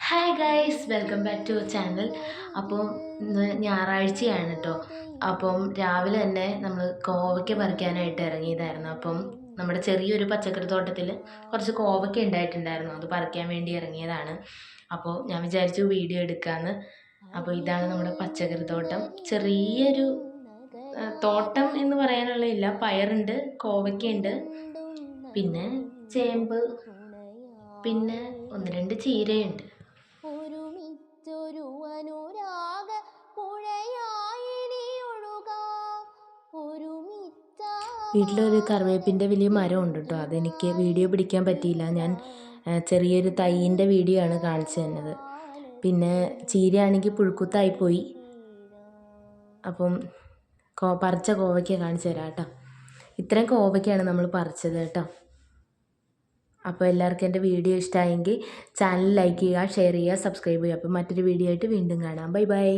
Hi guys, welcome back to channel. അപ്പോൾ ഇന്ന് ഞായറാഴ്ചയാണ് കേട്ടോ. അപ്പം രാവിലെ തന്നെ നമ്മൾ കോവയ്ക്ക പറിക്കാനായിട്ട് ഇറങ്ങിയതായിരുന്നു. അപ്പം നമ്മുടെ ചെറിയൊരു പച്ചക്കറി തോട്ടത്തിൽ കുറച്ച് കോവയ്ക്ക ഉണ്ടായിട്ടുണ്ടായിരുന്നു. അത് പറിക്കാൻ വേണ്ടി ഇറങ്ങിയതാണ്. അപ്പോൾ ഞാൻ വിചാരിച്ചു വീഡിയോ എടുക്കാമെന്ന്. അപ്പോൾ ഇതാണ് നമ്മുടെ പച്ചക്കറി തോട്ടം. ചെറിയൊരു തോട്ടം എന്ന് പറയാനുള്ളതില്ല. പയറുണ്ട്, കോവയ്ക്കയുണ്ട്, പിന്നെ ചേമ്പ്, പിന്നെ ഒന്ന് രണ്ട് ചീരയുണ്ട്. ഒരുമിച്ചൊരു അനുരാഗ പുഴയായി ഒഴുകാം. വീട്ടിലൊരു കറിവേപ്പിൻ്റെ വലിയ മരം ഉണ്ട് കേട്ടോ. അതെനിക്ക് വീഡിയോ പിടിക്കാൻ പറ്റിയില്ല. ഞാൻ ചെറിയൊരു തൈയിൻ്റെ വീഡിയോ ആണ് കാണിച്ചു തന്നത്. പിന്നെ ചീരയാണെങ്കിൽ പുഴുക്കുത്തായിപ്പോയി. അപ്പം പറിച്ച കോവയ്ക്ക കാണിച്ചു തരാം കേട്ടോ. ഇത്രയും കോവയ്ക്കാണ് നമ്മൾ പറിച്ചത് കേട്ടോ. അപ്പോൾ എല്ലാവർക്കും എൻ്റെ വീഡിയോ ഇഷ്ടമായെങ്കിൽ ചാനൽ ലൈക്ക് ചെയ്യുക, ഷെയർ ചെയ്യുക, സബ്സ്ക്രൈബ് ചെയ്യുക. അപ്പോൾ മറ്റൊരു വീഡിയോ ആയിട്ട് വീണ്ടും കാണാം. Bye bye.